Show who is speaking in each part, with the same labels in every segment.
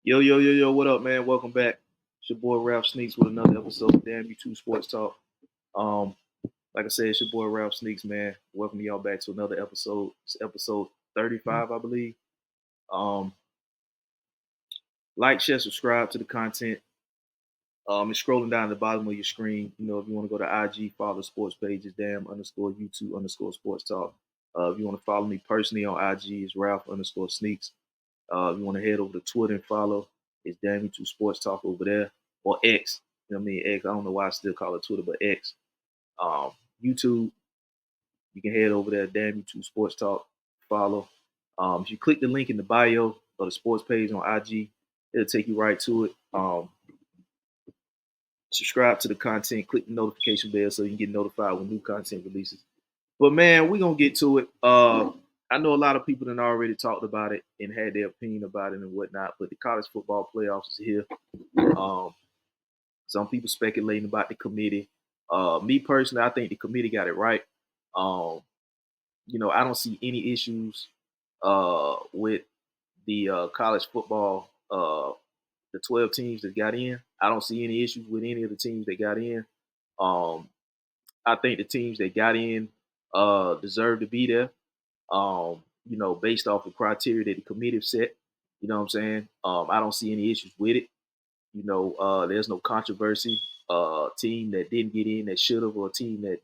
Speaker 1: Yo, what up, man? Welcome back. It's your boy Ralph Sneaks with another episode of Damn You Too Sportstalk. Um, like I said, it's your boy Ralph Sneaks, man. Welcome y'all back to another episode. It's episode 35, I believe. Um, like, share, subscribe to the content. It's scrolling down the bottom of your screen. If you want to go to IG, follow the sports pages, damn_you2_sports talk. If you want to follow me personally on IG, it's Ralph_Sneaks. If you want to head over to Twitter and follow, it's Damn You Too Sports Talk over there, or X. You know what I mean? X. I don't know why I still call it Twitter, but X. YouTube, you can head over there, Damn You Too Sports Talk, follow. If you click the link in the bio of the sports page on IG, it'll take you right to it. Subscribe to the content, click the notification bell so you can get notified when new content releases. But man, we're gonna get to it. I know a lot of people have already talked about it and had their opinion about it and whatnot, but the college football playoffs is here. Um, some people speculating about the committee. Me personally, I think the committee got it right. Um, I don't see any issues with the college football, the 12 teams that got in. I don't see any issues with any of the teams that got in. Um, I think the teams that got in deserve to be there. Based off the criteria that the committee set. You know what I'm saying? I don't see any issues with it. There's no controversy. Team that didn't get in that should have, or a team that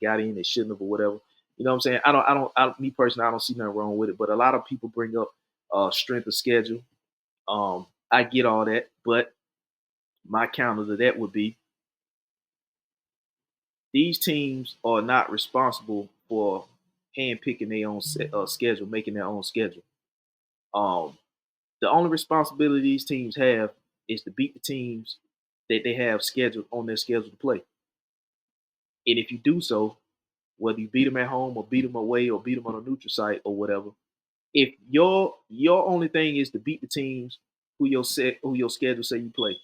Speaker 1: got in that shouldn't have, or whatever. You know what I'm saying? Me personally, I don't see nothing wrong with it. But a lot of people bring up strength of schedule. I get all that, but my counter to that would be these teams are not responsible for handpicking their own schedule, making their own schedule. Um, the only responsibility these teams have is to beat the teams that they have scheduled on their schedule to play. And if you do so, whether you beat them at home or beat them away or beat them on a neutral site or whatever, if your only thing is to beat the teams who your schedule say you play,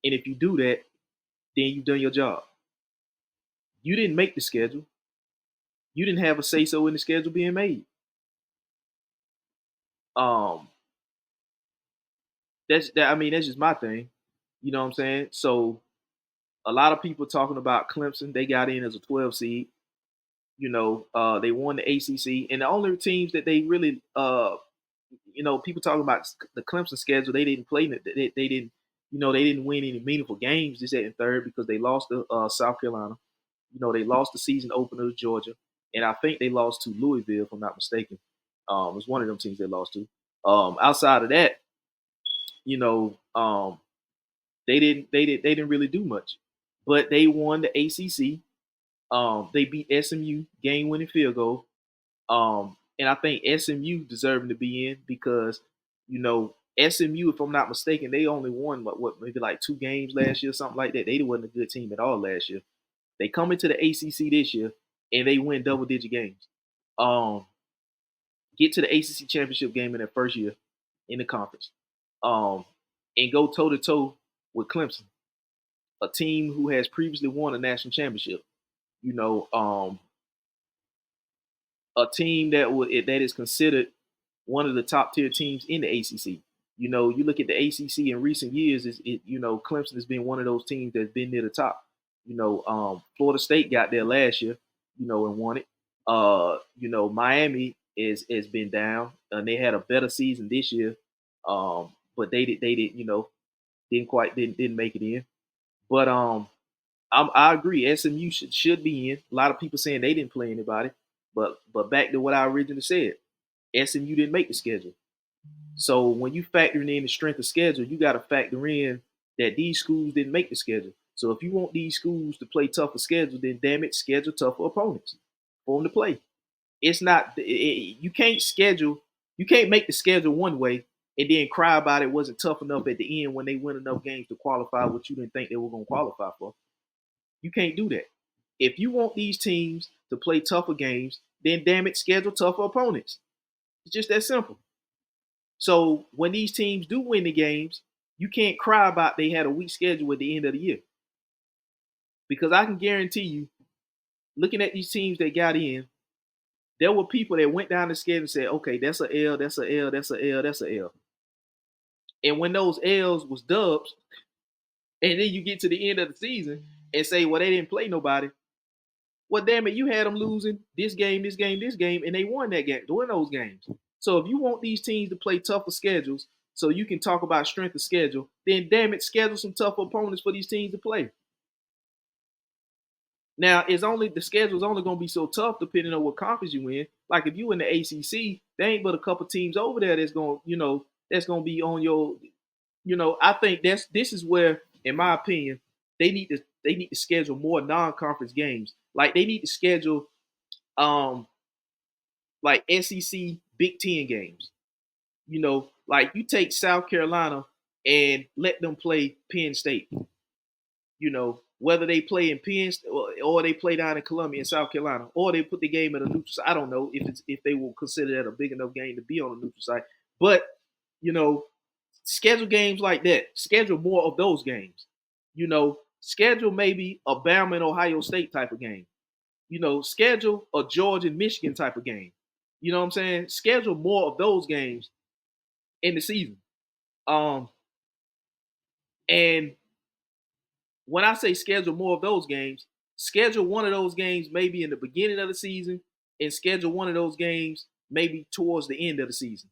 Speaker 1: and if you do that, then you've done your job. You didn't make the schedule. You didn't have a say so in the schedule being made. Um, that's just my thing. You know what I'm saying? So a lot of people talking about Clemson. They got in as a 12 seed. They won the ACC, and the only teams that they really, people talking about the Clemson schedule. They didn't play. They didn't, they didn't win any meaningful games this at in third because they lost to South Carolina. They lost the season opener to Georgia, and I think they lost to Louisville, if I'm not mistaken. It was one of them teams they lost to. Outside of that, you know, um, they didn't really do much, but they won the ACC. They beat SMU, game winning field goal. And I think SMU deserving to be in because SMU, if I'm not mistaken, they only won what maybe like 2 games last year, something like that. They wasn't a good team at all last year. They come into the ACC this year and they win double digit games. Um, get to the ACC championship game in their first year in the conference, um, and go toe to toe with Clemson, a team who has previously won a national championship. You know, a team that is considered one of the top tier teams in the ACC. You look at the ACC in recent years. Clemson has been one of those teams that's been near the top. Florida State got there last year, and won it. Miami has been down, and they had a better season this year, but they didn't make it in. But I agree. SMU should be in. A lot of people saying they didn't play anybody, but back to what I originally said, SMU didn't make the schedule. So when you factor in the strength of schedule, you got to factor in that these schools didn't make the schedule. So if you want these schools to play tougher schedule, then damn it, schedule tougher opponents for them to play. It's not you can't schedule, you can't make the schedule one way and then cry about it wasn't tough enough at the end when they win enough games to qualify what you didn't think they were going to qualify for. You can't do that. If you want these teams to play tougher games, then damn it, schedule tougher opponents. It's just that simple. So when these teams do win the games, you can't cry about they had a weak schedule at the end of the year. Because I can guarantee you, looking at these teams that got in, there were people that went down the schedule and said, okay, that's a L, that's a L, that's a L, that's a L. And when those L's was dubs, and then you get to the end of the season and say, well, they didn't play nobody. Well, damn it, you had them losing this game, this game, this game, and they won that game, win those games. So if you want these teams to play tougher schedules so you can talk about strength of schedule, then damn it, schedule some tougher opponents for these teams to play. Now, it's only the schedule's only gonna be so tough depending on what conference you in. Like if you in the ACC, there ain't but a couple teams over there that's gonna be on your, I think this is where, in my opinion, they need to schedule more non-conference games. Like they need to schedule um like SEC Big Ten games. Like you take South Carolina and let them play Penn State. Whether they play in Penn or they play down in Columbia in South Carolina, or they put the game at a neutral site. I don't know if they will consider that a big enough game to be on a neutral site. But you know, schedule games like that. Schedule more of those games. Schedule maybe a Bama and Ohio State type of game. Schedule a Georgia and Michigan type of game. You know what I'm saying? Schedule more of those games in the season. And when I say schedule more of those games, schedule one of those games maybe in the beginning of the season and schedule one of those games maybe towards the end of the season.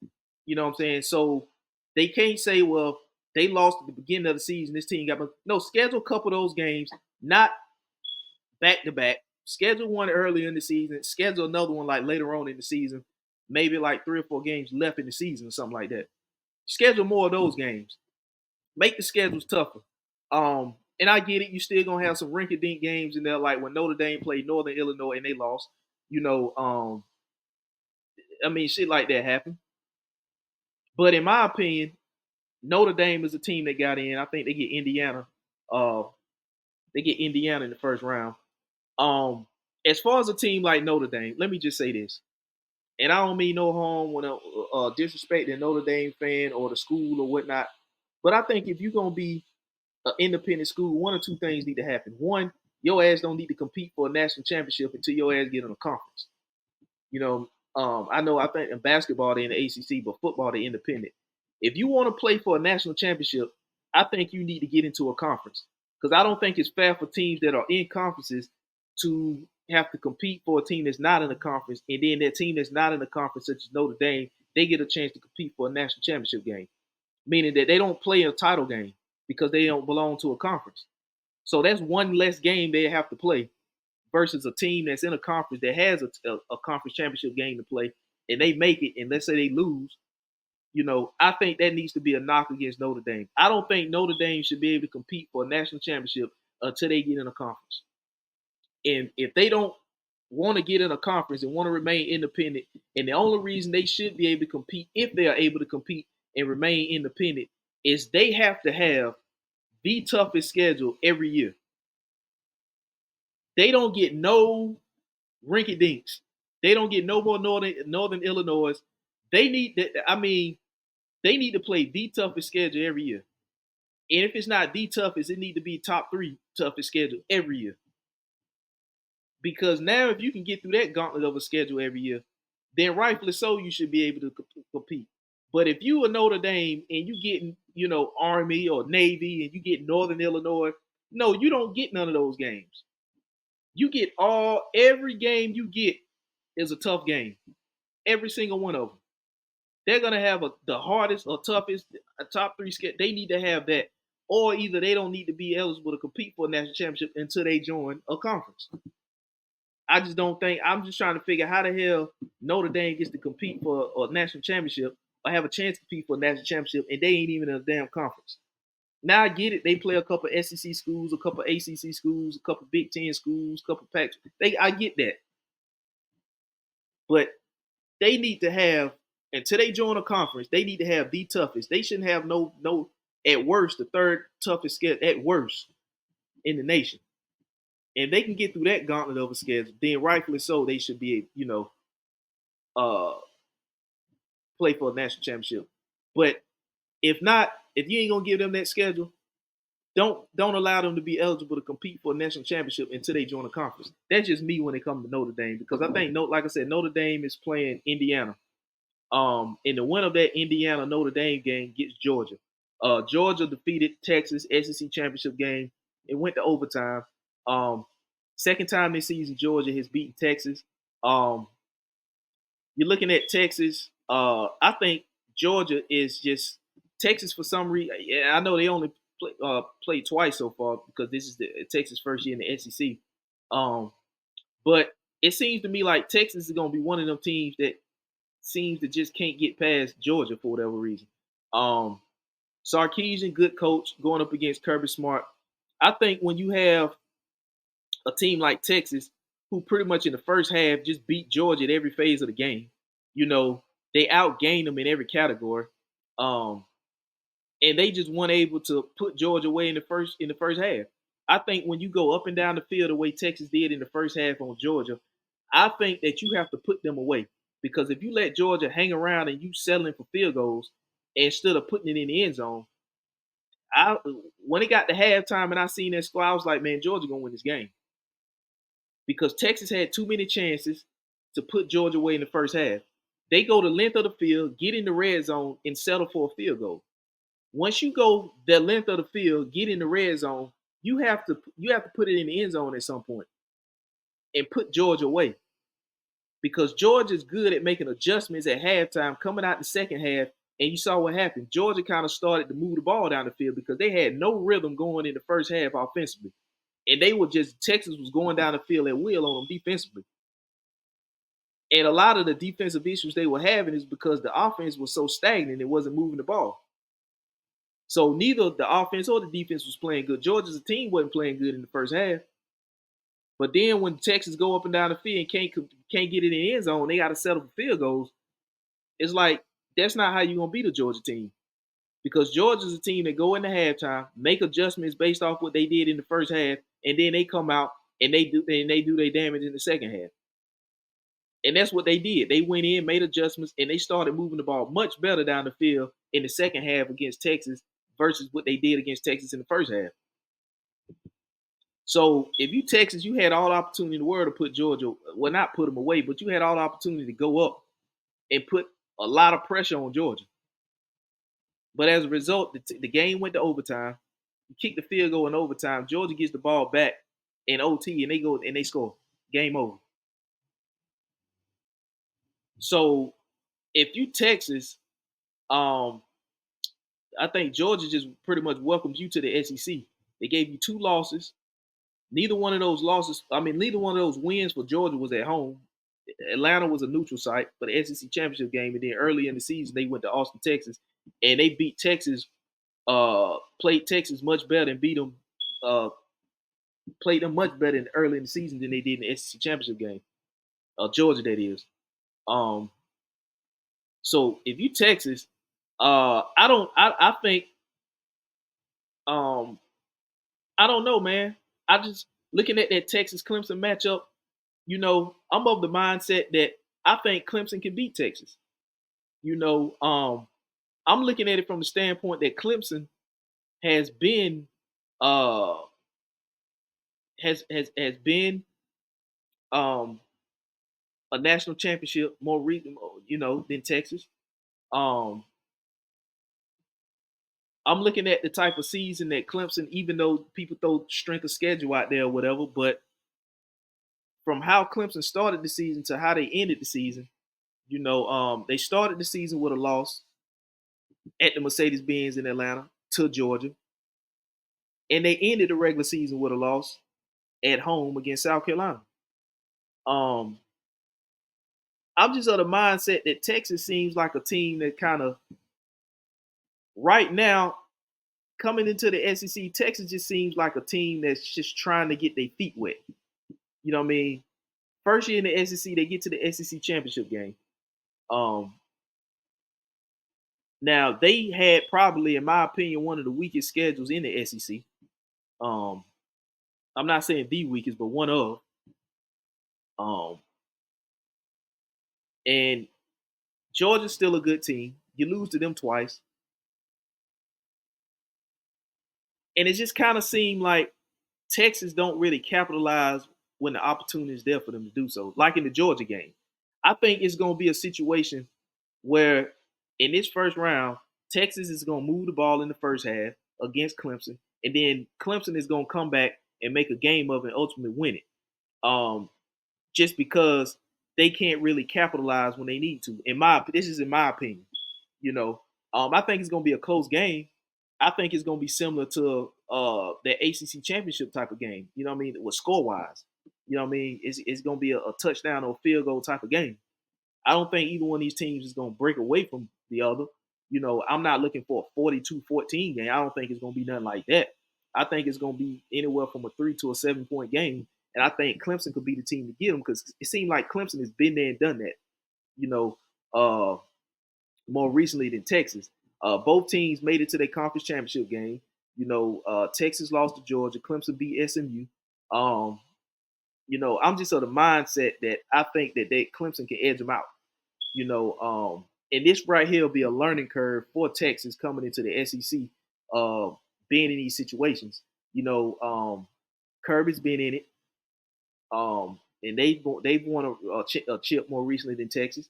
Speaker 1: You know what I'm saying? So they can't say, well, they lost at the beginning of the season. This team got no. Schedule a couple of those games, not back to back. Schedule one earlier in the season. Schedule another one like later on in the season, maybe like 3 or 4 games left in the season or something like that. Schedule more of those games. Make the schedules tougher. And I get it. You still gonna have some rinky-dink games in there, like when Notre Dame played Northern Illinois and they lost. Shit like that happened. But in my opinion, Notre Dame is a team that got in. I think they get Indiana. They get Indiana in the first round. As far as a team like Notre Dame, let me just say this, and I don't mean no harm when disrespecting a Notre Dame fan or the school or whatnot. But I think if you're gonna be an independent school, one or two things need to happen. One, your ass don't need to compete for a national championship until your ass get in a conference. I think in basketball they're in the ACC, but football they're independent. If you want to play for a national championship, I think you need to get into a conference because I don't think it's fair for teams that are in conferences to have to compete for a team that's not in a conference, and then that team that's not in a conference, such as Notre Dame, they get a chance to compete for a national championship game, meaning that they don't play a title game because they don't belong to a conference. So that's one less game they have to play versus a team that's in a conference that has a conference championship game to play, and they make it, and let's say they lose. I think that needs to be a knock against Notre Dame. I don't think Notre Dame should be able to compete for a national championship until they get in a conference. And if they don't want to get in a conference and want to remain independent, and the only reason they should be able to compete, if they are able to compete and remain independent, is they have to have the toughest schedule every year. They don't get no rinky dinks. They don't get no more Northern Illinois. They need that. They need to play the toughest schedule every year. And if it's not the toughest, it need to be top 3 toughest schedule every year. Because now, if you can get through that gauntlet of a schedule every year, then rightfully so, you should be able to compete. But if you are Notre Dame and you getting, Army or Navy and you get Northern Illinois, no, you don't get none of those games. You get every game you get is a tough game. Every single one of them. They're gonna have the hardest or toughest top 3 schedule. They need to have that, or either they don't need to be eligible to compete for a national championship until they join a conference. I just don't think. I'm just trying to figure how the hell Notre Dame gets to compete for a national championship or have a chance to compete for a national championship, and they ain't even in a damn conference. Now I get it. They play a couple of SEC schools, a couple of ACC schools, a couple of Big Ten schools, a couple of Pac. I get that, but they need to have until they join a conference. They need to have the toughest. They shouldn't have no at worst the 3rd toughest schedule at worst in the nation. And they can get through that gauntlet of a schedule, then rightfully so, they should be, play for a national championship. But if not, if you ain't gonna give them that schedule, don't allow them to be eligible to compete for a national championship until they join a conference. That's just me when it comes to Notre Dame, because I think, like I said, Notre Dame is playing Indiana. And the winner of that Indiana Notre Dame game gets Georgia. Georgia defeated Texas SEC championship game. It went to overtime. Um, Second time this season, Georgia has beaten Texas. Um, you're looking at Texas. I think Georgia is just Texas for some reason. Yeah, I know they only played twice so far because this is the Texas first year in the SEC. Um, but it seems to me like Texas is going to be one of them teams that seems to just can't get past Georgia for whatever reason. Um, Sarkisian, good coach, going up against Kirby Smart. I think when you have a team like Texas, who pretty much in the first half just beat Georgia at every phase of the game, you know, they outgained them in every category. Um, and they just weren't able to put Georgia away in the first half. I think when you go up and down the field the way Texas did in the first half on Georgia, I think that you have to put them away because if you let Georgia hang around and you settling for field goals instead of putting it in the end zone, I when it got to halftime and I seen that score, I was like, man, Georgia gonna win this game because Texas had too many chances to put Georgia away in the first half. They go the length of the field, get in the red zone, and settle for a field goal. Once you go the length of the field, get in the red zone, you have to put it in the end zone at some point and put Georgia away because Georgia's good at making adjustments at halftime, coming out the second half, and you saw what happened. Georgia kind of started to move the ball down the field because they had no rhythm going in the first half offensively, and they were just Texas was going down the field at will on them defensively. And a lot of the defensive issues they were having is because the offense was so stagnant, it wasn't moving the ball. So neither the offense or the defense was playing good. Georgia's team wasn't playing good in the first half. But then when Texas go up and down the field and can't get it in the end zone, they got to settle for field goals. It's like that's not how you're gonna beat a Georgia team because Georgia's a team that go into halftime, make adjustments based off what they did in the first half, and then they come out and they do their damage in the second half. And that's what they did. They went in, made adjustments, and they started moving the ball much better down the field in the second half against Texas versus what they did against Texas in the first half. So if you Texas, you had all the opportunity in the world to put Georgia, well, not put them away, but you had all the opportunity to go up and put a lot of pressure on Georgia. But as a result, the game went to overtime. You kick the field goal in overtime. Georgia gets the ball back in OT, and they go and they score. Game over. So if you Texas, um, I think Georgia just pretty much welcomes you to the SEC. They gave you two losses. Neither one of those losses, I mean, neither one of those wins for Georgia was at home. Atlanta was a neutral site for the SEC championship game, and then early in the season they went to Austin, Texas, and they beat Texas. Played Texas much better and beat them. Played them much better early in the season than they did in the SEC championship game. Georgia, that is. Um, so if you Texas, I don't. I think. Um, I don't know, man. I just looking at that Texas Clemson matchup. I'm of the mindset that I think Clemson can beat Texas. You know, I'm looking at it from the standpoint that Clemson has been uh has been um a national championship more recent, than Texas. Um I'm looking at the type of season that Clemson, even though people throw strength of schedule out there or whatever, but from how Clemson started the season to how they ended the season, they started the season with a loss at the Mercedes-Benz in Atlanta to Georgia, and they ended the regular season with a loss at home against South Carolina. Um, I'm just of the mindset that Texas seems like a team that kind of right now coming into the SEC, Texas just seems like a team that's just trying to get their feet wet. You know what I mean? First year in the SEC, they get to the SEC championship game. Um, Now they had probably, in my opinion, one of the weakest schedules in the SEC. Um, I'm not saying the weakest, but one of. Um, and Georgia's still a good team. You lose to them twice, and it just kind of seemed like Texas don't really capitalize when the opportunity is there for them to do so. Like in the Georgia game, I think it's going to be a situation where in this first round Texas is going to move the ball in the first half against Clemson, and then Clemson is going to come back and make a game of it and ultimately win it. Just because they can't really capitalize when they need to. This is in my opinion. You know, I think it's going to be a close game. I think it's going to be similar to the ACC championship type of game. You know what I mean? With score wise, you know what I mean? It's going to be a touchdown or field goal type of game. I don't think either one of these teams is going to break away from the other. You know, I'm not looking for a 42-14 game. I don't think it's going to be nothing like that. I think it's going to be anywhere from a 3 to a 7 point game. And I think Clemson could be the team to get them because it seemed like Clemson has been there and done that, you know, more recently than Texas. Both teams made it to their conference championship game. You know, Texas lost to Georgia. Clemson beat SMU. You know, I'm just of the mindset that I think that Clemson can edge them out. You know, and this right here will be a learning curve for Texas coming into the SEC, being in these situations. You know, Kirby's been in it, and they've won a chip more recently than Texas.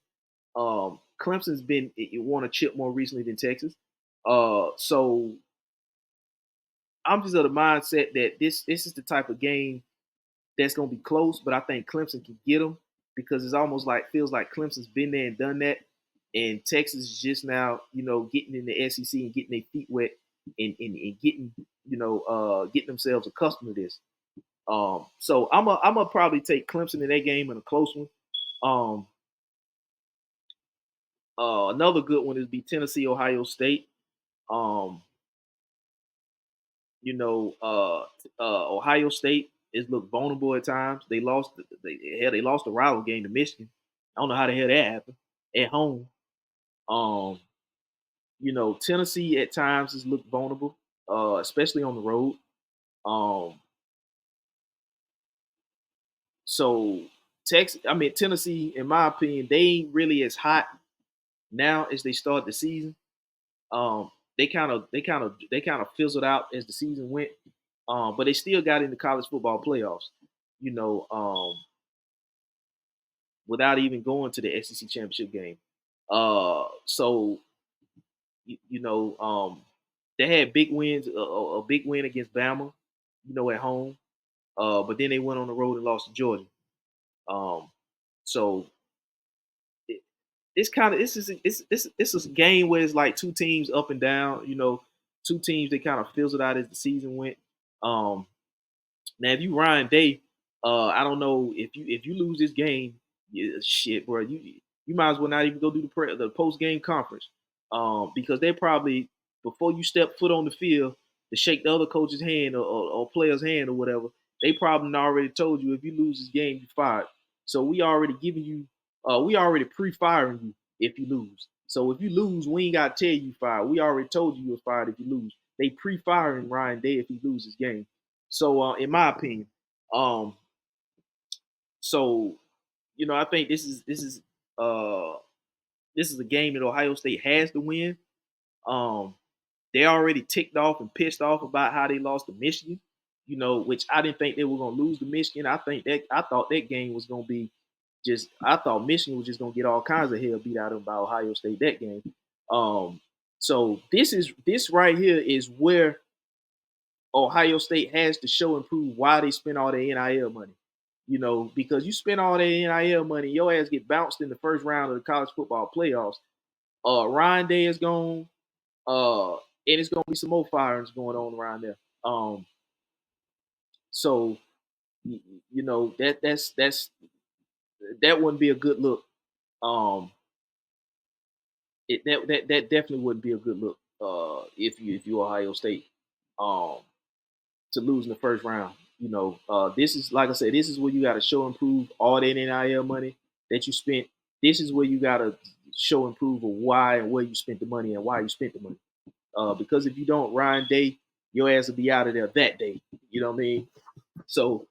Speaker 1: Clemson's been won a chip more recently than Texas. So I'm just of the mindset that this is the type of game that's going to be close, but I think Clemson can get them because it's almost like feels like Clemson's been there and done that, and Texas is just now, you know, getting in the SEC and getting their feet wet and getting, you know, getting themselves accustomed to this. So I'm a probably take Clemson in that game in a close one. Um, Another good one is be Tennessee, Ohio State. Um, you know, Ohio State is looked vulnerable at times. They lost. They lost a rival game to Michigan. I don't know how the hell that happened at home. Um, you know, Tennessee at times has looked vulnerable, especially on the road. Um, so Tennessee, in my opinion, they ain't really as hot now as they start the season. Um, they kind of fizzled out as the season went, but they still got in the college football playoffs. You know, without even going to the SEC championship game. So you know, they had big wins, a big win against Bama, you know, at home. But then they went on the road and lost to Georgia. Um, so it, it's kind of this is a game where it's like two teams up and down. You know, two teams that kind of fizzled out as the season went. Um, Now, if you Ryan Day, I don't know if you lose this game, yeah, shit, bro, you might as well not even go do the post game conference, because they probably before you step foot on the field to shake the other coach's hand or player's hand or whatever, they probably already told you if you lose this game, you fired. So we already giving you, we already pre-firing you if you lose. So if you lose, we ain't got to tell you fired. We already told you you're fired if you lose. They pre-firing Ryan Day if he loses game. So, in my opinion, um, so you know, I think uh this is a game that Ohio State has to win. Um, they already ticked off and pissed off about how they lost to Michigan. You know, which I didn't think they were going to lose to Michigan. I thought that game was going to be just. I thought Michigan was just going to get all kinds of hell beat out of them by Ohio State that game. Um, so this right here is where Ohio State has to show and prove why they spent all their NIL money. You know, because you spend all that NIL money, your ass get bounced in the first round of the college football playoffs. Ryan Day is gone, and it's gonna be some more firings going on around there. So you know that wouldn't be a good look. Um, that definitely wouldn't be a good look. If you Ohio State. Um, to lose in the first round. You know, this is like I said, this is where you got to show and prove all that NIL money that you spent. This is where you got to show and prove of why and where you spent the money and why you spent the money. Because if you don't, Ryan Day, your ass will be out of there that day. You know what I mean? So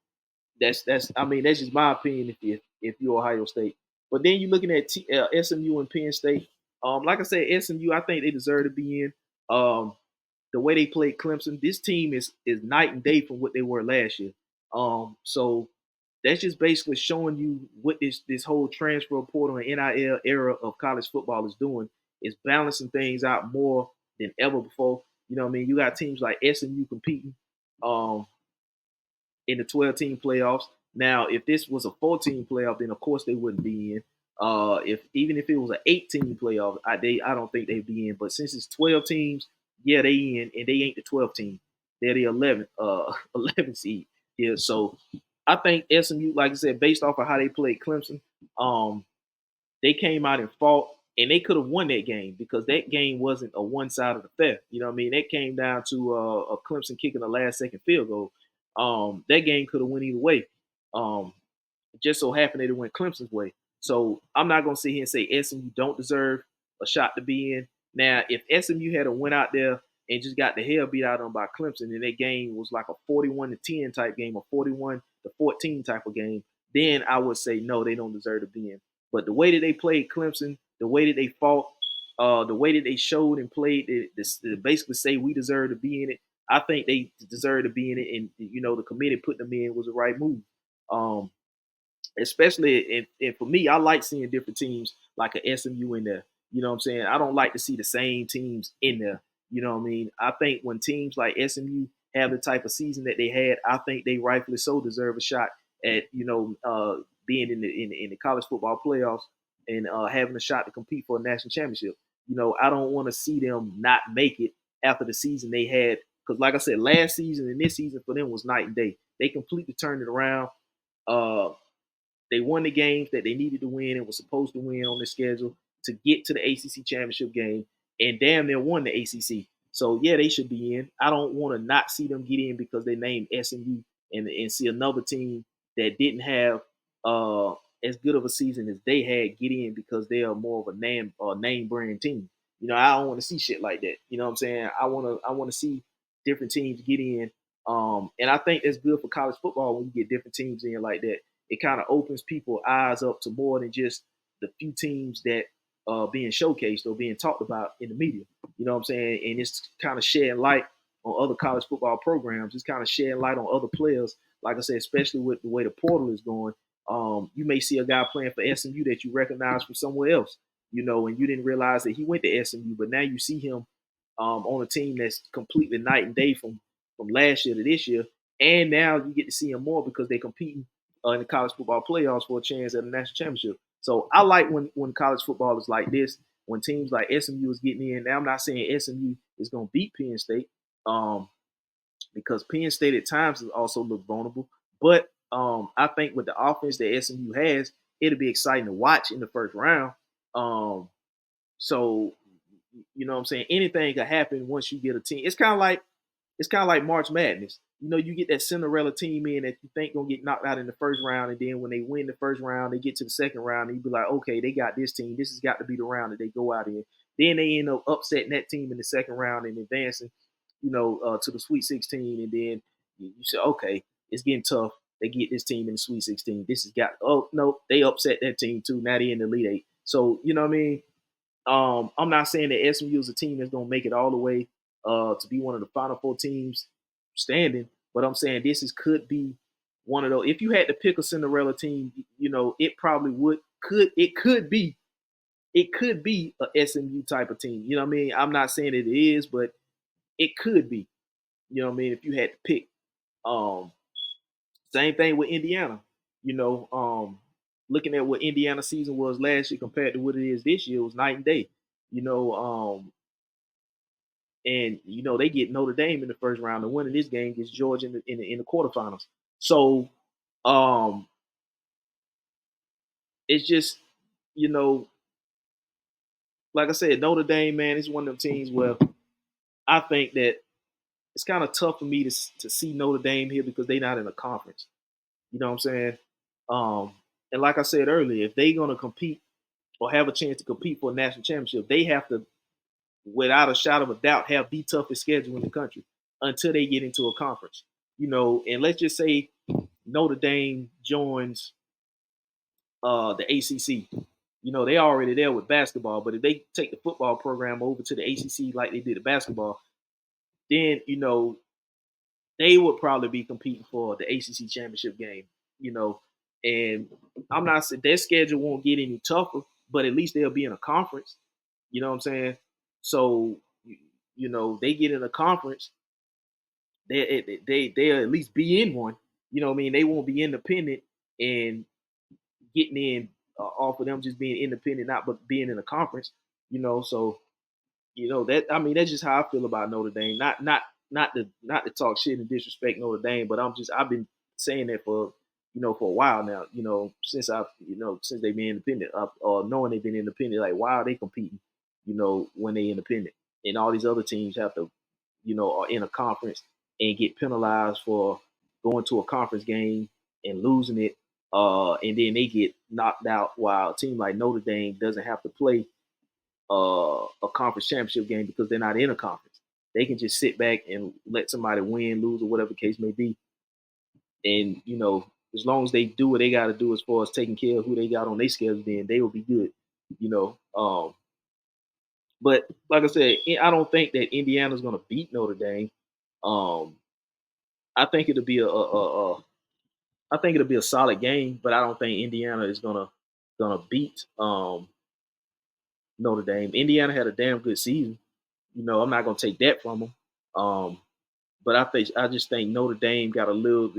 Speaker 1: that's I mean that's just my opinion if you're Ohio State. But then you're looking at SMU and Penn State. Like I said, SMU I think they deserve to be in. The way they played Clemson, this team is night and day from what they were last year. So that's just basically showing you what this whole transfer portal and NIL era of college football is doing is balancing things out more than ever before. You know what I mean? You got teams like SMU competing um, in the 12-team playoffs. Now, if this was a 14 playoff, then of course they wouldn't be in. If even if it was an 18 playoff, I don't think they'd be in. But since it's 12 teams, yeah, they in, and they ain't the 12th team. They're the 11th 11th seed. Yeah, so I think SMU, like I said, based off of how they played Clemson, they came out and fought, and they could have won that game because that game wasn't a one side of the fair. You know what I mean? That came down to a Clemson kicking a last second field goal. That game could have went either way. Um, it just so happened that it went Clemson's way. So I'm not gonna sit here and say SMU don't deserve a shot to be in. Now, if SMU had a went out there and just got the hell beat out of them by Clemson, and that game was like a 41-10 type game, a 41-14 type of game, then I would say no, they don't deserve to be in. But the way that they played Clemson, the way that they fought, the way that they showed and played, to basically say we deserve to be in it, I think they deserve to be in it. And the committee putting them in was the right move. Um, Especially and for me, I like seeing different teams like a SMU in there. You know what I'm saying? I don't like to see the same teams in there. You know what I mean? I think when teams like SMU have the type of season that they had, I think they rightfully so deserve a shot at being in the college football playoffs and having a shot to compete for a national championship. I don't want to see them not make it after the season they had, because like I said, last season and this season for them was night and day. They completely turned it around. Uh, they won the games that they needed to win and was supposed to win on the schedule to get to the ACC championship game, and damn near won the ACC. So yeah, they should be in. I don't want to not see them get in because they named SMU and see another team that didn't have as good of a season as they had get in because they are more of a name brand team. I don't want to see shit like that. You know what I'm saying? I want to see different teams get in. And I think that's good for college football when you get different teams in like that. It kind of opens people's eyes up to more than just the few teams that are being showcased or being talked about in the media. You know what I'm saying? And it's kind of shedding light on other college football programs. It's kind of shedding light on other players. Like I said, especially with the way the portal is going, you may see a guy playing for SMU that you recognize from somewhere else, and you didn't realize that he went to SMU, but now you see him on a team that's completely night and day from last year to this year, and now you get to see him more because they're competing in the college football playoffs for a chance at a national championship. So I like when college football is like this, when teams like SMU is getting in. Now I'm not saying SMU is going to beat Penn State, because Penn State at times has also looked vulnerable. But I think with the offense that SMU has, it'll be exciting to watch in the first round. So you know what I'm saying? Anything could happen once you get a team. It's kind of like March Madness. You get that Cinderella team in that you think gonna get knocked out in the first round, and then when they win the first round, they get to the second round, and you be like, okay, they got this team. This has got to be the round that they go out in. Then they end up upsetting that team in the second round and advancing, to the Sweet 16, and then you say, okay, it's getting tough. They get this team in the Sweet 16. This has got. Oh no, they upset that team too. Now they in the Elite Eight. So you know what I mean. I'm not saying that SMU is a team that's gonna make it all the way to be one of the Final Four teams standing, but I'm saying could be one of those. If you had to pick a Cinderella team, it probably could be a SMU type of team. You know what I mean? I'm not saying it is, but it could be. You know what I mean? If you had to pick, um, same thing with Indiana. Looking at what Indiana season was last year compared to what it is this year was night and day. You know, and they get Notre Dame in the first round. The winner of this game gets Georgia in the quarterfinals. So it's just you know, like I said, Notre Dame, man, is one of them teams where I think that it's kind of tough for me to see Notre Dame here because they're not in a conference. You know what I'm saying? Um, and like I said earlier, if they're gonna compete or have a chance to compete for a national championship, they have to, without a shadow of a doubt, have the toughest schedule in the country until they get into a conference. And let's just say Notre Dame joins the ACC. They already there with basketball, but if they take the football program over to the ACC like they did the basketball, then they would probably be competing for the ACC championship game. And I'm not saying their schedule won't get any tougher, but at least they'll be in a conference. You know what I'm saying? So, they get in a conference, they'll at least be in one. You know what I mean? They won't be independent and getting in off of them just being independent, not but being in a conference. So that I mean that's just how I feel about Notre Dame. Not to talk shit and disrespect Notre Dame, but I've been saying that for a while now. Since they've been independent, knowing they've been independent, like why are they competing? When they independent, and all these other teams have to, are in a conference and get penalized for going to a conference game and losing it, and then they get knocked out while a team like Notre Dame doesn't have to play a conference championship game because they're not in a conference. They can just sit back and let somebody win, lose, or whatever the case may be. And, as long as they do what they got to do as far as taking care of who they got on their schedule, then they will be good, you know. But like I said, I don't think that Indiana's going to beat Notre Dame. Um, I think it'll be I think it'll be a solid game, but I don't think Indiana is gonna beat Notre Dame. Indiana had a damn good season. I'm not gonna take that from them. But I just think Notre Dame got a little.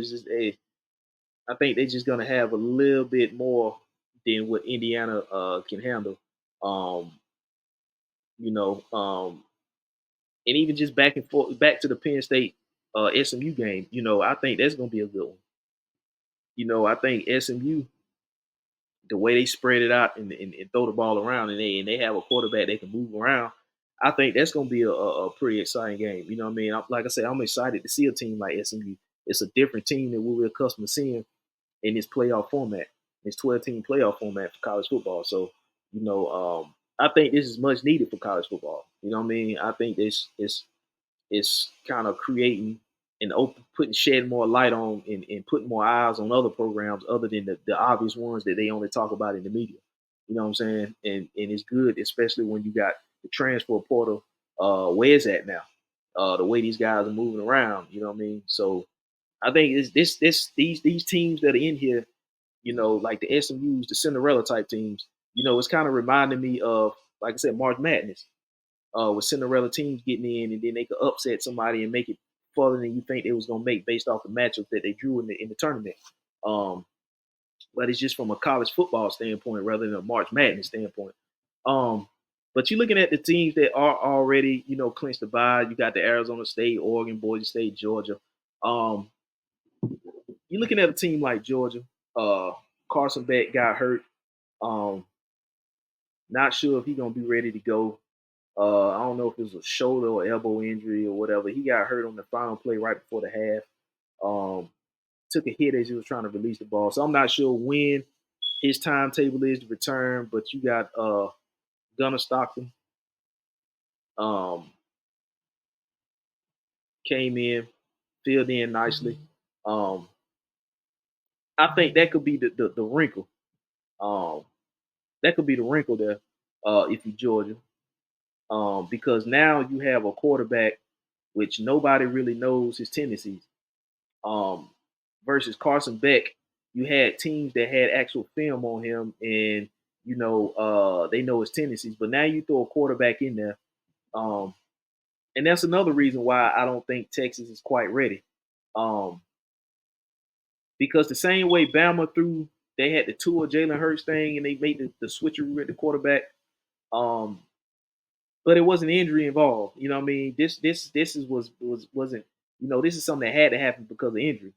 Speaker 1: I think they're just gonna have a little bit more than what Indiana can handle. Um, and even just back and forth, back to the Penn State SMU game. I think that's gonna be a good one. I think SMU, the way they spread it out and throw the ball around, and they have a quarterback that can move around. I think that's going to be a pretty exciting game. You know what I mean? Like I said, I'm excited to see a team like SMU. It's a different team than what we're accustomed to seeing in this playoff format, this 12-team playoff format for college football. So, I think this is much needed for college football. You know what I mean? I think it's kind of creating and shedding more light on and putting more eyes on other programs other than the obvious ones that they only talk about in the media. You know what I'm saying? And it's good, especially when you got the transfer portal where it's at now. The way these guys are moving around, you know what I mean? So I think these teams that are in here, like the SMUs, the Cinderella type teams, it's kind of reminding me of, like I said, March Madness with Cinderella teams getting in, and then they could upset somebody and make it further than you think they was gonna make based off the matchup that they drew in the tournament. Um, but it's just from a college football standpoint rather than a March Madness standpoint. Um, but you're looking at the teams that are already, clinched the bye. You got the Arizona State, Oregon, Boise State, Georgia. Um, you're looking at a team like Georgia. Carson Beck got hurt. Um, not sure if he's gonna be ready to go. I don't know if it was a shoulder or elbow injury or whatever. He got hurt on the final play right before the half. Took a hit as he was trying to release the ball. So I'm not sure when his timetable is to return, but you got Gunnar Stockton came in, filled in nicely. Um, I think that could be the wrinkle. Um, that could be the wrinkle there if you Georgia, because now you have a quarterback which nobody really knows his tendencies. Um, versus Carson Beck, you had teams that had actual film on him, and they know his tendencies. But now you throw a quarterback in there, um, and that's another reason why I don't think Texas is quite ready. Um, because the same way Bama threw, they had the Tua Jalen Hurts thing, and they made the switcheroo at the quarterback. Um, but it wasn't injury involved. You know what I mean? This wasn't, this is something that had to happen because of injury.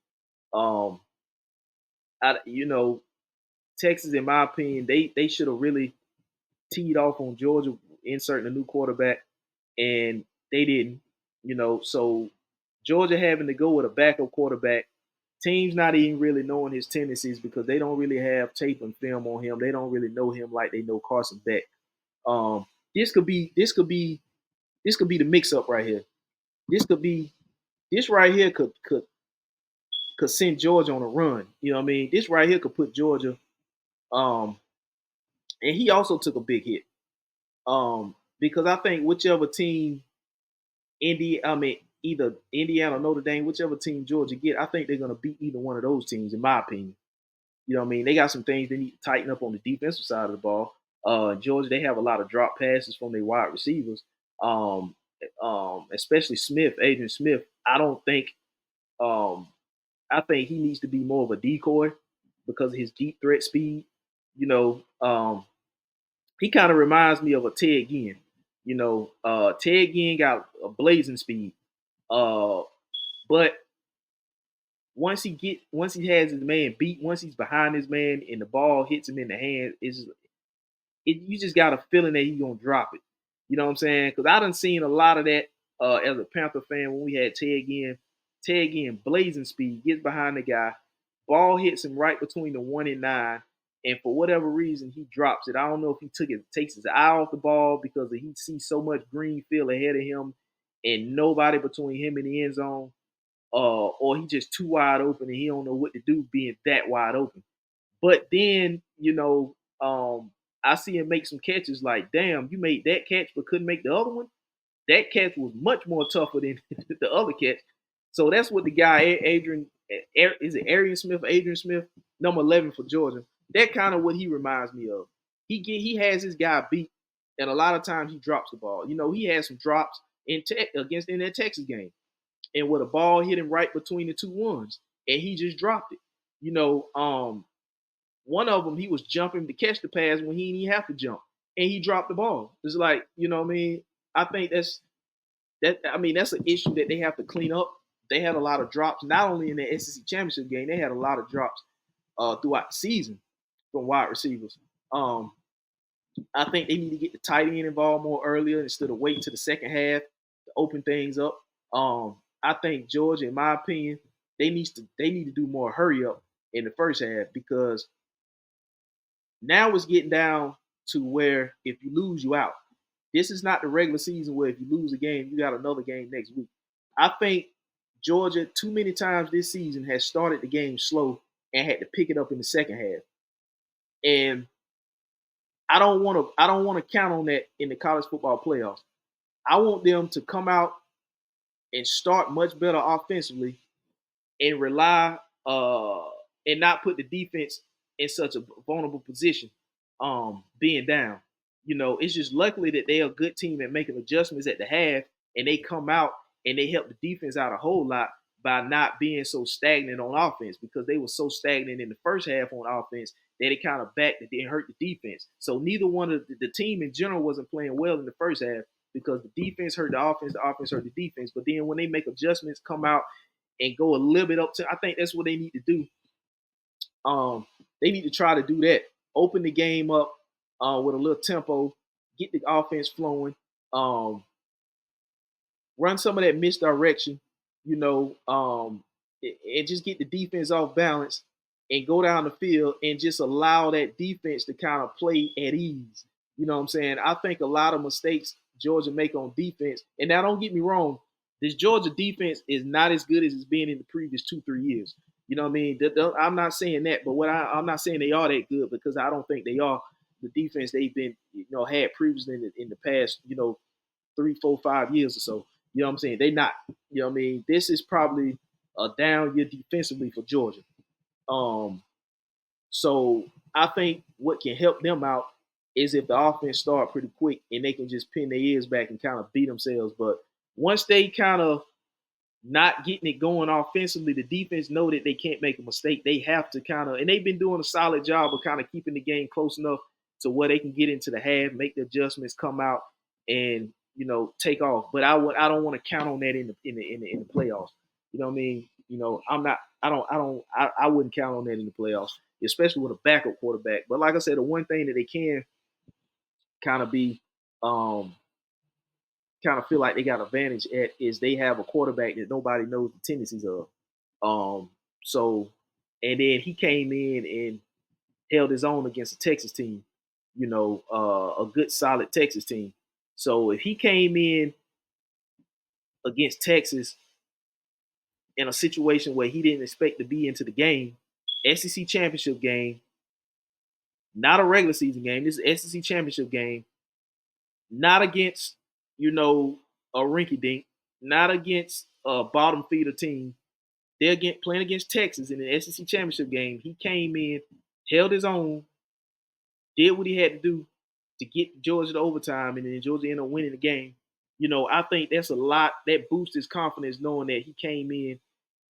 Speaker 1: Um, I, Texas, in my opinion, they should have really teed off on Georgia inserting a new quarterback, and they didn't. So Georgia having to go with a backup quarterback, teams not even really knowing his tendencies because they don't really have tape and film on him. They don't really know him like they know Carson Beck. Um, this could be the mix up right here. This could be this right here could send Georgia on a run. You know what I mean? This right here could put Georgia. Um, and he also took a big hit. Because I think whichever team either Indiana or Notre Dame, whichever team Georgia get, I think they're gonna beat either one of those teams, in my opinion. You know what I mean? They got some things they need to tighten up on the defensive side of the ball. Georgia, they have a lot of drop passes from their wide receivers. especially Smith, Adrian Smith. I don't think. Um, I think he needs to be more of a decoy because of his deep threat speed. You know, he kind of reminds me of a Ted Ginn. Ted Ginn got a blazing speed. Uh, but once he has his man beat, once he's behind his man and the ball hits him in the hand, you just got a feeling that he's gonna drop it. You know what I'm saying? Because I done seen a lot of that as a Panther fan when we had Ted Ginn. Ted Ginn, blazing speed, gets behind the guy, ball hits him right between the 1 and 9, and for whatever reason he drops it. I don't know if he takes his eye off the ball because he sees so much green field ahead of him and nobody between him and the end zone, or he just too wide open and he don't know what to do being that wide open. But then, I see him make some catches like, damn, you made that catch but couldn't make the other one. That catch was much more tougher than the other catch. So that's what the guy, is it Arian Smith, Adrian Smith, number 11 for Georgia. That kind of what he reminds me of. He has his guy beat, and a lot of times he drops the ball. He had some drops in that Texas game, and where the ball hit him right between the two ones, and he just dropped it. One of them, he was jumping to catch the pass when he didn't even have to jump, and he dropped the ball. It's like, what I mean? I think that's an issue that they have to clean up. They had a lot of drops, not only in the SEC championship game, they had a lot of drops throughout the season from wide receivers. Um, I think they need to get the tight end involved more earlier instead of waiting to the second half to open things up. I think Georgia, in my opinion, they need to do more hurry up in the first half because now it's getting down to where if you lose, you out. This is not the regular season where if you lose a game, you got another game next week. I think Georgia too many times this season has started the game slow and had to pick it up in the second half. And I don't want to count on that in the college football playoffs. I want them to come out and start much better offensively and rely and not put the defense in such a vulnerable position, being down. It's just luckily that they're a good team at making adjustments at the half, and they come out and they help the defense out a whole lot by not being so stagnant on offense because they were so stagnant in the first half on offense that it kind of backed it didn't hurt the defense. So neither one of the team in general wasn't playing well in the first half because the defense hurt the offense hurt the defense. But then when they make adjustments, come out and go a little bit up to, I think that's what they need to do. They need to try to do that. Open the game up with a little tempo, get the offense flowing, run some of that misdirection, and just get the defense off balance and go down the field and just allow that defense to kind of play at ease. You know what I'm saying? I think a lot of mistakes Georgia make on defense, and now don't get me wrong, this Georgia defense is not as good as it's been in the previous 2-3 years. You know what I mean? I'm not saying that, but I'm not saying they are that good because I don't think they are the defense they've been, had previously in the past, 3, 4, 5 years or so. You know what I'm saying? They not. You know what I mean? This is probably a down year defensively for Georgia. So I think what can help them out is if the offense start pretty quick and they can just pin their ears back and kind of beat themselves. But once they kind of not getting it going offensively, the defense know that they can't make a mistake. They have to kind of, and they've been doing a solid job of kind of keeping the game close enough to where they can get into the half, make the adjustments, come out, and take off. But I don't want to count on that in the playoffs. You know what I mean? I wouldn't count on that in the playoffs, especially with a backup quarterback. But like I said, the one thing that they can kind of be kind of feel like they got advantage at is they have a quarterback that nobody knows the tendencies of. So, and then he came in and held his own against a Texas team, a good solid Texas team. So if he came in against Texas in a situation where he didn't expect to be into the game, SEC championship game, not a regular season game, this is SEC championship game, not against, a rinky dink, not against a bottom feeder team. They're playing against Texas in the SEC championship game. He came in, held his own, did what he had to do to get Georgia to overtime, and then Georgia ended up winning the game. I think that's a lot that boosts his confidence knowing that he came in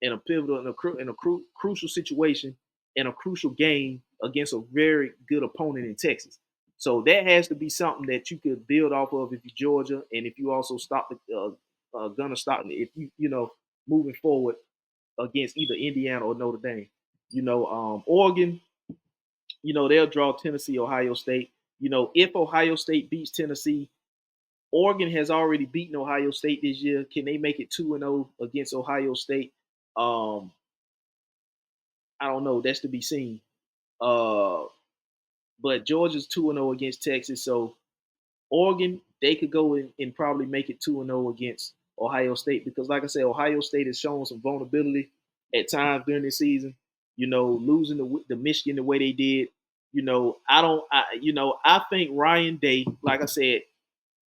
Speaker 1: a pivotal crucial situation in a crucial game against a very good opponent in Texas. So that has to be something that you could build off of if you're Georgia, and if you also stop the Gunner Stockton, if you moving forward against either Indiana or Notre Dame. Oregon, they'll draw Tennessee, Ohio State. If Ohio State beats Tennessee, Oregon has already beaten Ohio State this year. Can they make it 2-0 against Ohio State? Um, I don't know. That's to be seen. Uh, but Georgia's 2-0 against Texas. So Oregon, they could go and probably make it 2-0 against Ohio State because, like I said, Ohio State has shown some vulnerability at times during this season. Losing the Michigan the way they did. I don't. I think Ryan Day, like I said,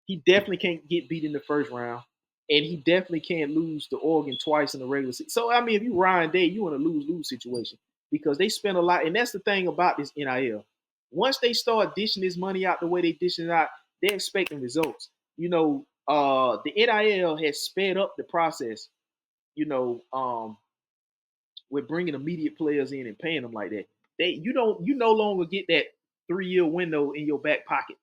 Speaker 1: he definitely can't get beat in the first round, and he definitely can't lose to Oregon twice in the regular season. So I mean, if you Ryan Day, you want a lose-lose situation because they spend a lot, and that's the thing about this NIL. Once they start dishing this money out the way they dishing it out, they're expecting results. The NIL has sped up the process. You know, um, with bringing immediate players in and paying them like that. You no longer get that 3-year window in your back pocket.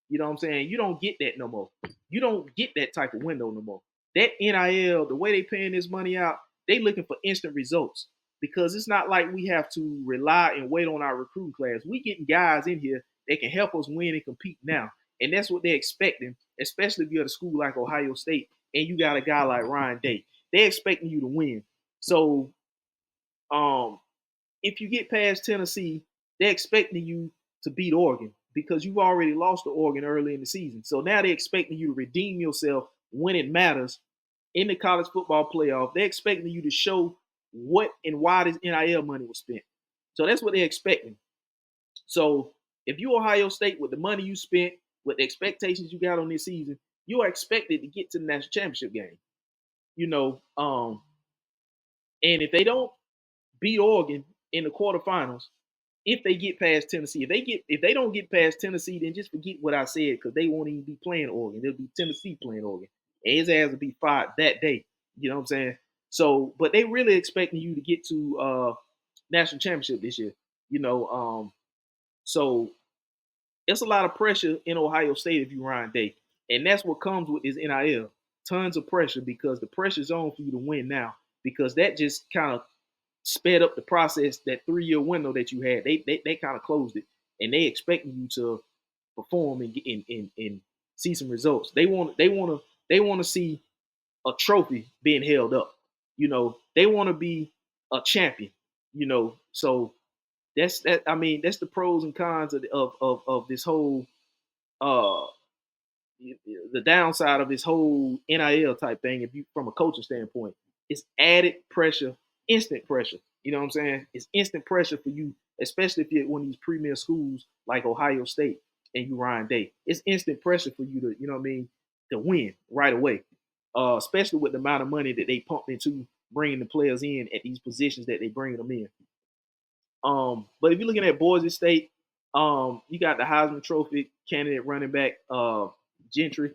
Speaker 1: You know what I'm saying? You don't get that no more. You don't get that type of window no more. That NIL, the way they paying this money out, they looking for instant results because it's not like we have to rely and wait on our recruiting class. We getting guys in here that can help us win and compete now, and that's what they're expecting. Especially if you're at a school like Ohio State and you got a guy like Ryan Day, they're expecting you to win. So um, if you get past Tennessee, they're expecting you to beat Oregon because you've already lost to Oregon early in the season. So now they're expecting you to redeem yourself when it matters in the college football playoff. They're expecting you to show what and why this NIL money was spent. So that's what they're expecting. So if you Ohio State with the money you spent, with the expectations you got on this season, you are expected to get to the national championship game. You know, and if they don't beat Oregon in the quarterfinals, if they get past Tennessee. If they don't get past Tennessee, then just forget what I said because they won't even be playing Oregon. They'll be Tennessee playing Oregon. And his ass will be fired that day. You know what I'm saying? So, but they really expecting you to get to national championship this year. So it's a lot of pressure in Ohio State if you Ryan Day. And that's what comes with this NIL. Tons of pressure because the pressure's on for you to win now. Because that just kind of sped up the process. That 3-year window that you had, they kind of closed it, and they expecting you to perform and see some results. They want to see a trophy being held up. They want to be a champion. So that's that. I mean, that's the pros and cons of this whole uh the downside of this whole NIL type thing, if you from a coaching standpoint, it's added pressure, instant pressure. You know what I'm saying? It's instant pressure for you, especially if you're at one of these premier schools like Ohio State and you Ryan Day. It's instant pressure for you to, to win right away. Especially with the amount of money that they pump into bringing the players in at these positions that they bring them in. But if you're looking at Boise State, you got the Heisman Trophy candidate running back, Gentry.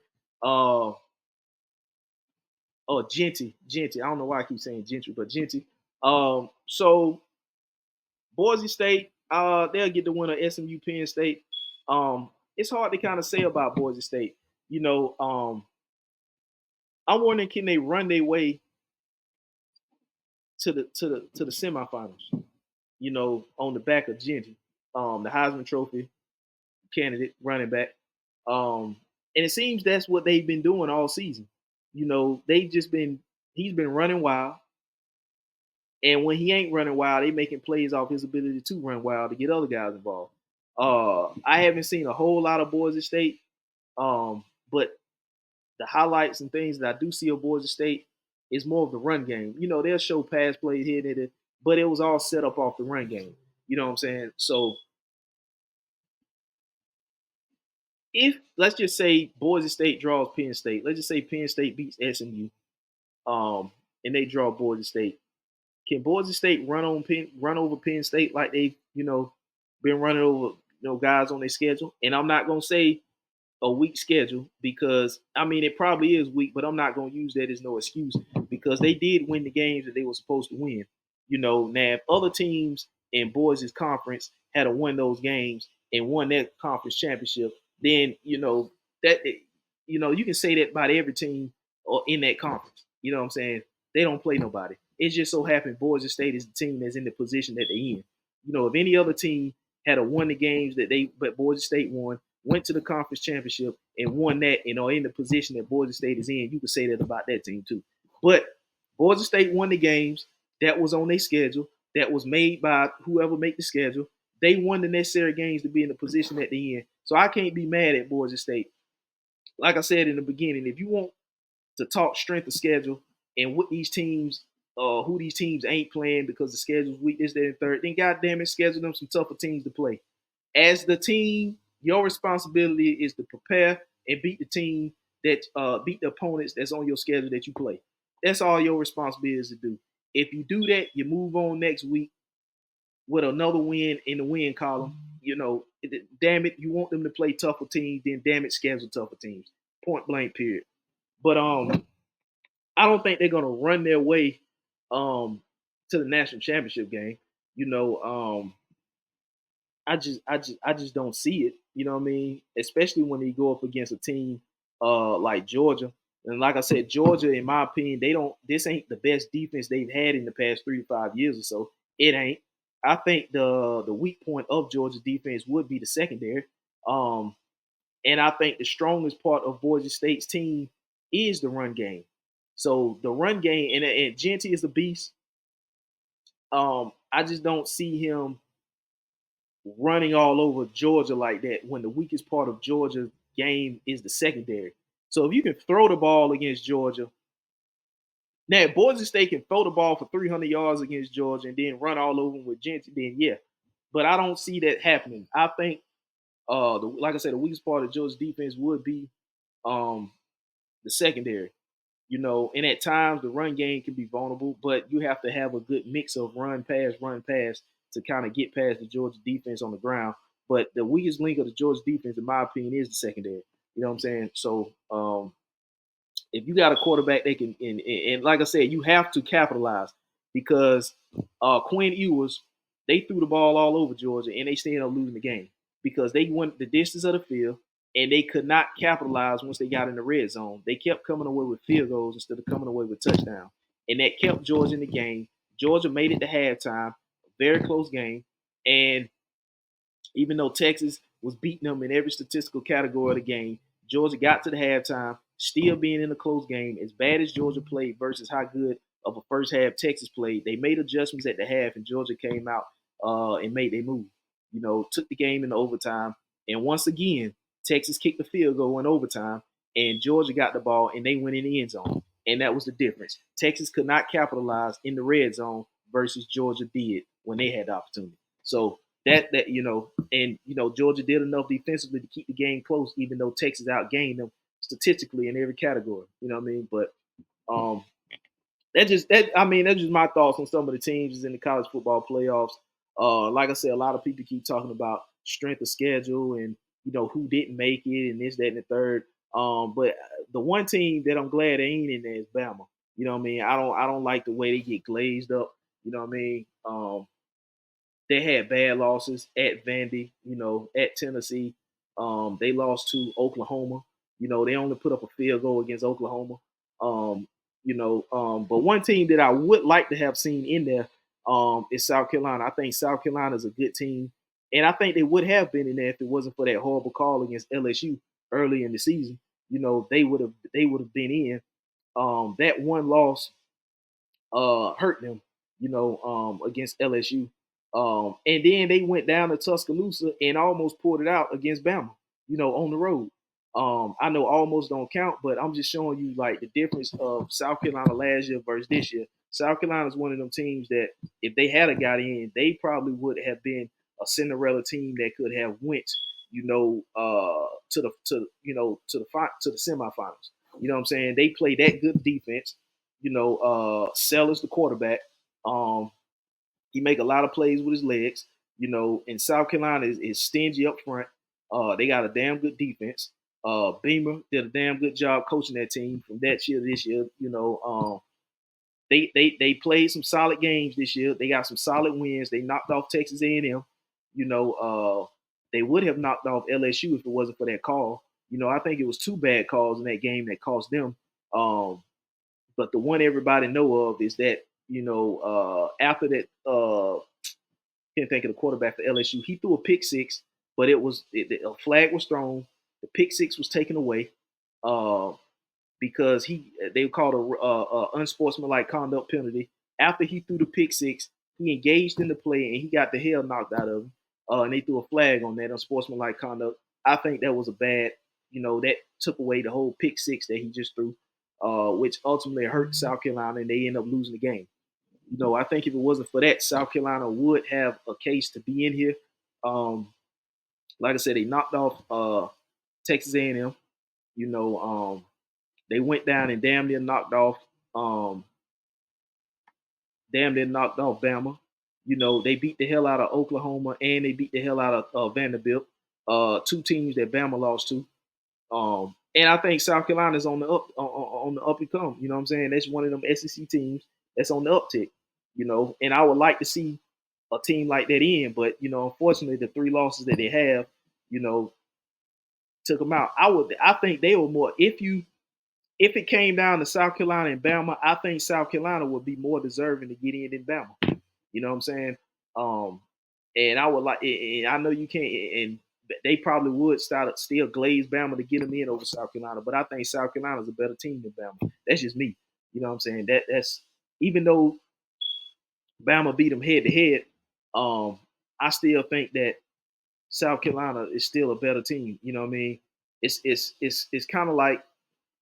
Speaker 1: Genty. I don't know why I keep saying Gentry, but Genty. So Boise State, they'll get the winner. SMU, Penn State. It's hard to kind of say about Boise State. I'm wondering, can they run their way to the semifinals? On the back of Genty, the Heisman Trophy candidate running back. And it seems that's what they've been doing all season. He's been running wild. And when he ain't running wild, they making plays off his ability to run wild to get other guys involved. I haven't seen a whole lot of Boise State, but the highlights and things that I do see of Boise State is more of the run game. They'll show pass plays here and there, but it was all set up off the run game. You know what I'm saying? So if let's just say Boise State draws Penn State, let's just say Penn State beats SMU, and they draw Boise State. Can Boise State run over Penn State like they've been running over guys on their schedule? And I'm not gonna say a weak schedule because I mean it probably is weak, but I'm not gonna use that as no excuse because they did win the games that they were supposed to win. Now if other teams in boys' conference had to win those games and won that conference championship, then that you can say that about every team or in that conference. You know what I'm saying? They don't play nobody. It just so happened Boise State is the team that's in the position that they're in. If any other team had won the games but Boise State won, went to the conference championship and won that, and are in the position that Boise State is in, you could say that about that team too. But Boise State won the games that was on their schedule, that was made by whoever made the schedule. They won the necessary games to be in the position that they're in. So I can't be mad at Boise State. Like I said in the beginning, if you want to talk strength of schedule and what these teams, who these teams ain't playing because the schedule's weak, this, that, and third, then goddamn it, schedule them some tougher teams to play. As the team, your responsibility is to prepare and beat the team that beat the opponents that's on your schedule that you play. That's all your responsibility is to do. If you do that, you move on next week with another win in the win column. Damn it, you want them to play tougher teams, then damn it, schedule tougher teams. Point blank, period. But I don't think they're gonna run their way to the national championship game. You know, I just don't see it. You know what I mean? Especially when they go up against a team like Georgia. And like I said, Georgia, in my opinion, this ain't the best defense they've had in the past 3 to 5 years or so. It ain't. I think the weak point of Georgia's defense would be the secondary. Um, and I think the strongest part of Boise State's team is the run game. So the run game, and Genty is a beast. I just don't see him running all over Georgia like that when the weakest part of Georgia's game is the secondary. So if you can throw the ball against Georgia, now if Boise State can throw the ball for 300 yards against Georgia and then run all over them with Genty, then yeah. But I don't see that happening. I think, like I said, the weakest part of Georgia's defense would be um, the secondary. And at times the run game can be vulnerable, but you have to have a good mix of run pass to kind of get past the Georgia defense on the ground. But the weakest link of the Georgia defense, in my opinion, is the secondary. You know what I'm saying? So if you got a quarterback they can, and like I said, you have to capitalize because Quinn Ewers, they threw the ball all over Georgia and they still ended up losing the game because they went the distance of the field and they could not capitalize once they got in the red zone. They kept coming away with field goals instead of coming away with touchdowns, and that kept Georgia in the game. Georgia made it to halftime, very close game, and even though Texas was beating them in every statistical category of the game, Georgia got to the halftime, still being in a close game. As bad as Georgia played versus how good of a first half Texas played, they made adjustments at the half, and Georgia came out and made their move. Took the game into overtime, and once again, Texas kicked the field goal in overtime, and Georgia got the ball, and they went in the end zone, and that was the difference. Texas could not capitalize in the red zone versus Georgia did when they had the opportunity. So Georgia did enough defensively to keep the game close, even though Texas outgained them statistically in every category. You know what I mean? But um, that's just my thoughts on some of the teams in the college football playoffs. Like I said, a lot of people keep talking about strength of schedule and who didn't make it and this, that, and the third. But the one team that I'm glad they ain't in there is Bama. You know what I mean? I don't like the way they get glazed up. You know what I mean? They had bad losses at Vandy, at Tennessee. They lost to Oklahoma. They only put up a field goal against Oklahoma. But one team that I would like to have seen in there is South Carolina. I think South Carolina is a good team, and I think they would have been in there if it wasn't for that horrible call against LSU early in the season. They would have been in. That one loss hurt them, against LSU. And then they went down to Tuscaloosa and almost pulled it out against Bama, on the road. I know almost don't count, but I'm just showing you like the difference of South Carolina last year versus this year. South Carolina is one of them teams that if they had a got in, they probably would have been a Cinderella team that could have went, to the semifinals. You know what I'm saying? They play that good defense. Sellers the quarterback. He make a lot of plays with his legs. And South Carolina is stingy up front. They got a damn good defense. Beamer did a damn good job coaching that team from that year to this year. They played some solid games this year. They got some solid wins. They knocked off Texas A&M. They would have knocked off LSU if it wasn't for that call. I think it was two bad calls in that game that cost them. But the one everybody know of is that after that, can't think of the quarterback for LSU. He threw a pick six, but a flag was thrown. The pick six was taken away. Because they called a unsportsmanlike conduct penalty. After he threw the pick six, he engaged in the play and he got the hell knocked out of him. And they threw a flag on that unsportsmanlike conduct. I think that was a bad, that took away the whole pick six that he just threw, which ultimately hurt South Carolina and they ended up losing the game. I think if it wasn't for that, South Carolina would have a case to be in here. Like I said, they knocked off Texas A&M. They went down and damn near knocked off Bama. They beat the hell out of Oklahoma and they beat the hell out of Vanderbilt. Two teams that Bama lost to. And I think South Carolina's on the up and come. You know what I'm saying? That's one of them SEC teams that's on the uptick. And I would like to see a team like that in, but unfortunately, the three losses that they have, took them out. I think they were more. If it came down to South Carolina and Bama, I think South Carolina would be more deserving to get in than Bama. You know what I'm saying? And I would like, and I know you can't, and they probably would still glaze Bama to get them in over South Carolina, but I think South Carolina's a better team than Bama. That's just me. You know what I'm saying? That's even though Bama beat them head to head, I still think that South Carolina is still a better team. You know what I mean? It's kind of like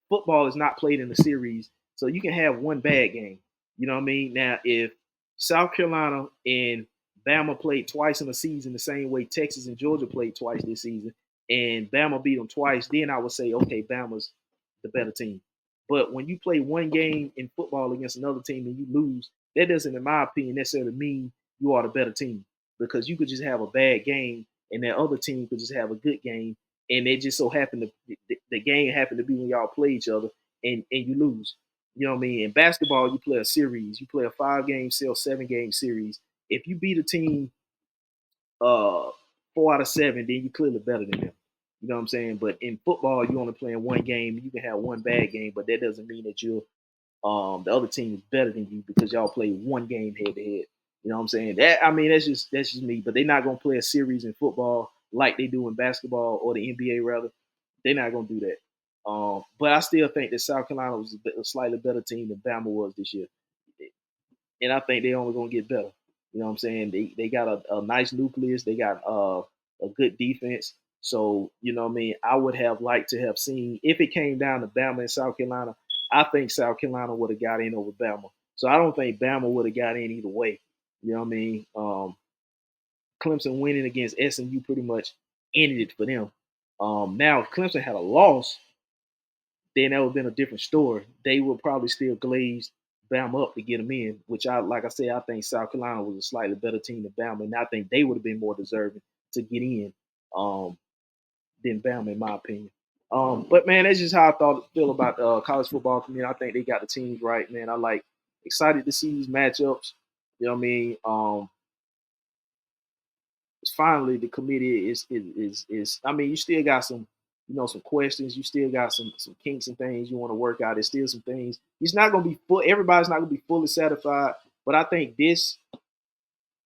Speaker 1: football is not played in a series, so you can have one bad game. You know what I mean? Now, if South Carolina and Bama played twice in a season the same way Texas and Georgia played twice this season, and Bama beat them twice, then I would say, okay, Bama's the better team. But when you play one game in football against another team and you lose, that doesn't, in my opinion, necessarily mean you are the better team, because you could just have a bad game and that other team could just have a good game, and it just so happened to the game happened to be when y'all play each other and you lose. You know what I mean? In basketball, you play a series. You play a 5-game, 7-game series. If you beat a team 4 out of 7, then you're clearly better than them. You know what I'm saying? But in football, you're only playing one game. You can have one bad game, but that doesn't mean that you're the other team is better than you because y'all play one game head to head. You know what I'm saying? That's just me. But they're not gonna play a series in football like they do in basketball or the NBA rather. They're not gonna do that. But I still think that South Carolina was a slightly better team than Bama was this year, and I think they're only gonna get better. You know what I'm saying? They got a nice nucleus. They got a good defense. So you know what I mean. I would have liked to have seen, if it came down to Bama and South Carolina, I think South Carolina would have got in over Bama. So I don't think Bama would have got in either way. You know what I mean? Clemson winning against SMU pretty much ended it for them. Now, if Clemson had a loss, then that would have been a different story. They would probably still glaze Bama up to get them in, which like I said, I think South Carolina was a slightly better team than Bama, and I think they would have been more deserving to get in than Bama, in my opinion. But man, that's just how I feel about the college football community. I think they got the teams right, man. Excited to see these matchups. You know what I mean? Finally the committee is. I mean, you still got some, some questions. You still got some kinks and things you want to work out. There's still some things. It's not going to be full. Everybody's not going to be fully satisfied. But I think this,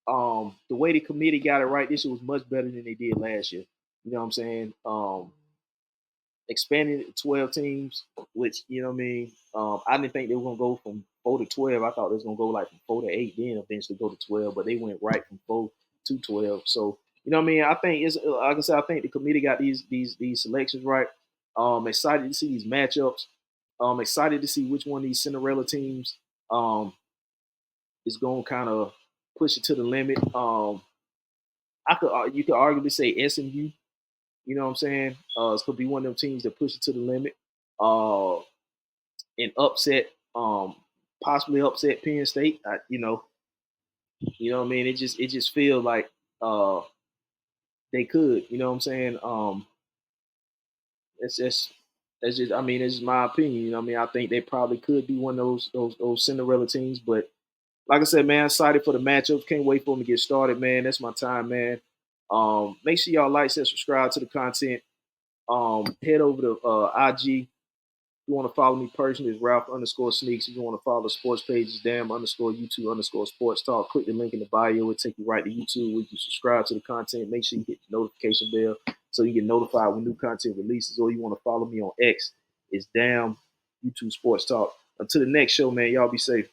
Speaker 1: the way the committee got it right, this year was much better than they did last year. You know what I'm saying? Expanding it to 12 teams, which, you know what I mean? I didn't think they were going to go from 4 to 12. I thought they was going to go like from 4 to 8, then eventually go to 12, but they went right from 4 to 12. So, you know what I mean? I think it's, like I said, I think the committee got these selections right. Excited to see these matchups. Excited to see which one of these Cinderella teams is going to kind of push it to the limit. You could arguably say SMU. You know what I'm saying? It could be one of them teams that push it to the limit and upset, possibly upset Penn State. You know what I mean? It just feels like they could. You know what I'm saying? It's just that's just I mean, it's my opinion. You know what I mean? I think they probably could be one of those Cinderella teams, but like I said, man, excited for the matchups. Can't wait for them to get started, man. That's my time, man. Make sure y'all like, and subscribe to the content. Head over to IG. If you want to follow me personally, it's Ralph underscore Sneaks. If you want to follow the sports page, it's Damn underscore YouTube underscore Sports Talk. Click the link in the bio. It'll take you right to YouTube where you can subscribe to the content. Make sure you hit the notification bell so you get notified when new content releases. Or you want to follow me on X, it's Damn YouTube Sports Talk. Until the next show, man, y'all be safe.